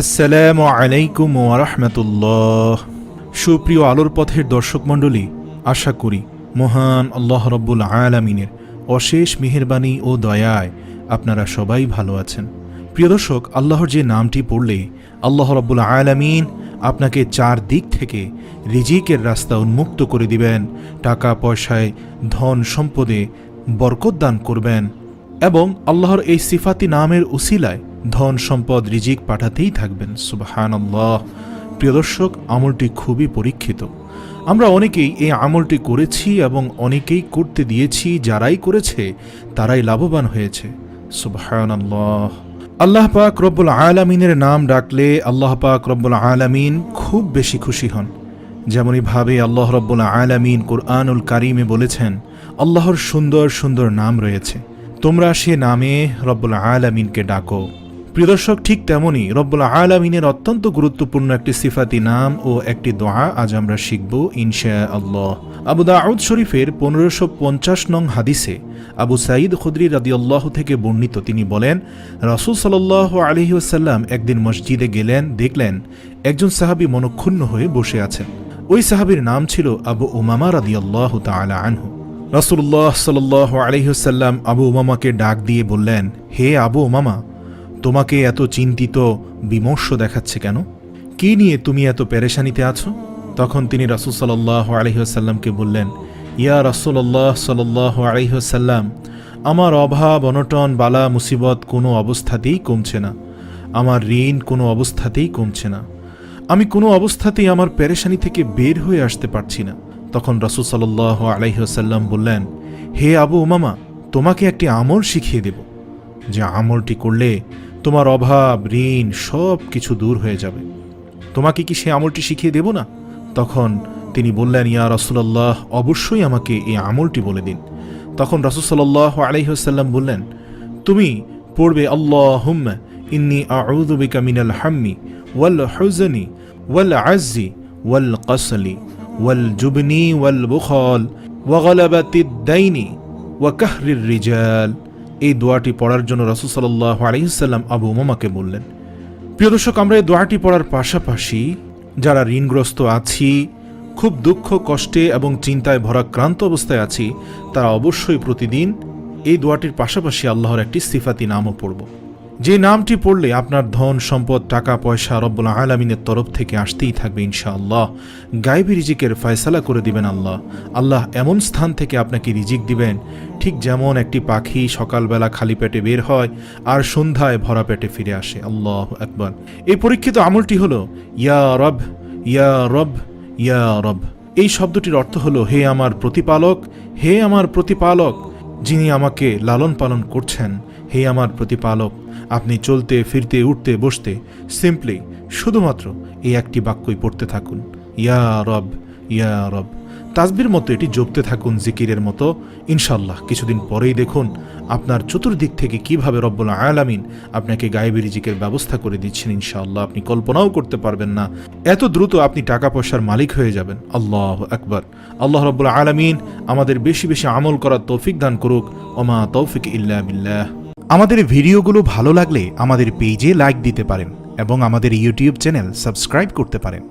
আসসালামু আলাইকুম ওয়া রাহমাতুল্লাহ। সুপ্রিয় আলোর পথের দর্শক মণ্ডলী, আশা করি মহান আল্লাহ রাব্বুল আলামিনের অশেষ মেহেরবানি ও দয়ায় আপনারা সবাই ভালো আছেন। প্রিয় দর্শক, আল্লাহর যে নামটি পড়লে আল্লাহ রাব্বুল আলামিন আপনাকে চার দিক থেকে রিজিকের রাস্তা উন্মুক্ত করে দিবেন, টাকা পয়সায় ধন সম্পদে বরকত দান করবেন এবং আল্লাহর এই সিফাতি নামের উসিলায় ধন সম্পদ রিজিক পাঠাতেই থাকবেন। সুবহানাল্লাহ। প্রিয় দর্শক, আমলটি খুবই পরীক্ষিত। আমরা অনেকেই এই আমলটি করেছি এবং অনেকেই করতে দিয়েছি। যারাই করেছে তারাই লাভবান হয়েছে। সুবহানাল্লাহ। আল্লাহ পাক রব্বুল আলামিনের নাম ডাকলে আল্লাহ পাক রব্বুল আলামিন খুব বেশি খুশি হন। যেমনইভাবে আল্লাহ রব্বুল আলামিন কুরআনুল কারীমে বলেছেন, আল্লাহর সুন্দর সুন্দর নাম রয়েছে, তোমরা সে নামে রব্বুল আলামিনকে ডাকো। প্রিয় দর্শক, ঠিক তেমনই রব্বুল আলামিনের অত্যন্ত গুরুত্বপূর্ণ একটি সিফাতি নাম ও একটি দোয়া আজ আমরা শিখব ইনশাআল্লাহ। আবু দাউদ শরীফের 1550 নং হাদিসে আবু সাঈদ খুদরি রাদিয়াল্লাহু থেকে বর্ণিত, তিনি বলেন, রাসূল সাল্লাল্লাহু আলাইহি ওয়াসাল্লাম একদিন মসজিদে গেলেন, দেখলেন একজন সাহাবী মনক্ষুণ্ণ হয়ে বসে আছেন। ওই সাহাবীর নাম ছিল আবু উমামা রাদিয়াল্লাহু তাআলা আনহু। রাসূলুল্লাহ সাল্লাল্লাহু আলাইহি ওয়াসাল্লাম আবু উমামাকে ডাক দিয়ে বললেন, হে আবু উমামা, তোমাকে এত চিন্তিত বিমর্ষ দেখাচ্ছে কেন? কি নিয়ে তুমি এত পেরেশানিতে আছো? তখন তিনি রাসূল সাল্লাল্লাহু আলাইহি ওয়াসাল্লামকে বললেন, ইয়া রাসূলুল্লাহ সাল্লাল্লাহু আলাইহি ওয়াসাল্লাম, আমার অভাব অনটন বালা মুসিবত কোনো অবস্থাতেই কমছে না, আমার ঋণ কোনো অবস্থাতেই কমছে না, আমি কোনো অবস্থাতেই আমার পেরেশানি থেকে বের হয়ে আসতে পারছি না। তখন রাসূল সাল্লাল্লাহু আলাইহি ওয়াসাল্লাম বললেন, হে আবু উমামা, তোমাকে একটি আমল শিখিয়ে দেব, যে আমলটি করলে তোমার অভাব ঋণ সব কিছু দূর হয়ে যাবে। তোমাকে কি সে আমলটি শিখিয়ে দেব না? তখন তিনি বললেন, ইয়া রাসূলুল্লাহ, অবশ্যই আমাকে এই আমলটি বলে দিন। তখন রাসূল সাল্লাল্লাহু আলাইহি ওয়াসাল্লাম বললেন, তুমি পড়বে, আল্লাহুম্মা ইন্নী আউযু বিকা মিনাল হাম্মি ওয়াল হুজনি ওয়াল আজজি ওয়াল কাসলি ওয়াল জুবনি ওয়াল বুখাল ওয়া গালাবাতিদ দাইনি ওয়া কাহরির রিজাল। এই দোয়াটি পড়ার জন্য রাসূল সাল্লাল্লাহু আলাইহি ওয়াসাল্লাম আবু উমামাকে বললেন। প্রিয় দর্শক, আমরা এই দোয়াটি পড়ার পাশাপাশি যারা ঋণগ্রস্ত আছি, খুব দুঃখ কষ্টে এবং চিন্তায় ভরাক্রান্ত অবস্থায় আছি, তারা অবশ্যই প্রতিদিন এই দোয়াটির পাশাপাশি আল্লাহর একটি সিফাতি নামও পড়ব, যে নামটি পড়লে আপনার ধন সম্পদ টাকা পয়সা রব্বুল আলামিনের তরফ থেকে আসতেই থাকবে ইনশাআল্লাহ। গায়বী রিজিকের ফয়সালা করে দিবেন আল্লাহ। আল্লাহ এমন স্থান থেকে আপনাকে রিজিক দিবেন, ঠিক যেমন একটি পাখি সকালবেলা খালি পেটে বের হয় আর সন্ধ্যায় ভরা পেটে ফিরে আসে। আল্লাহু আকবার। এই পরীক্ষিত আমলটি হলো ইয়া রব, ইয়া রব, ইয়া রব। এই শব্দটির অর্থ হলো, হে আমার প্রতিপালক, হে আমার প্রতিপালক, যিনি আমাকে লালন পালন করছেন, হে আমার প্রতিপালক। আপনি চলতে ফিরতে উঠতে বসতে সিম্পলি শুধুমাত্র এই একটি বাক্যই পড়তে থাকুন, ইয়া রব, ইয়া রব। তাসবির মতো এটি জপতে থাকুন, জিকিরের মতো। ইনশাল্লাহ কিছুদিন পরেই দেখুন আপনার চতুর্দিক থেকে কিভাবে রব্বুল আলামিন আপনাকে গায়েবী রিজিকের ব্যবস্থা করে দিচ্ছেন। ইনশাআল্লাহ আপনি কল্পনাও করতে পারবেন না, এত দ্রুত আপনি টাকা পয়সার মালিক হয়ে যাবেন। আল্লাহু আকবার। আল্লাহ রব্বুল আলামিন আমাদের বেশি বেশি আমল করার তৌফিক দান করুক। ওমা তৌফিক ইল্লা বিল্লাহ। আমাদের ভিডিওগুলো ভালো লাগলে আমাদের পেজে লাইক দিতে পারেন এবং আমাদের ইউটিউব চ্যানেল সাবস্ক্রাইব করতে পারেন।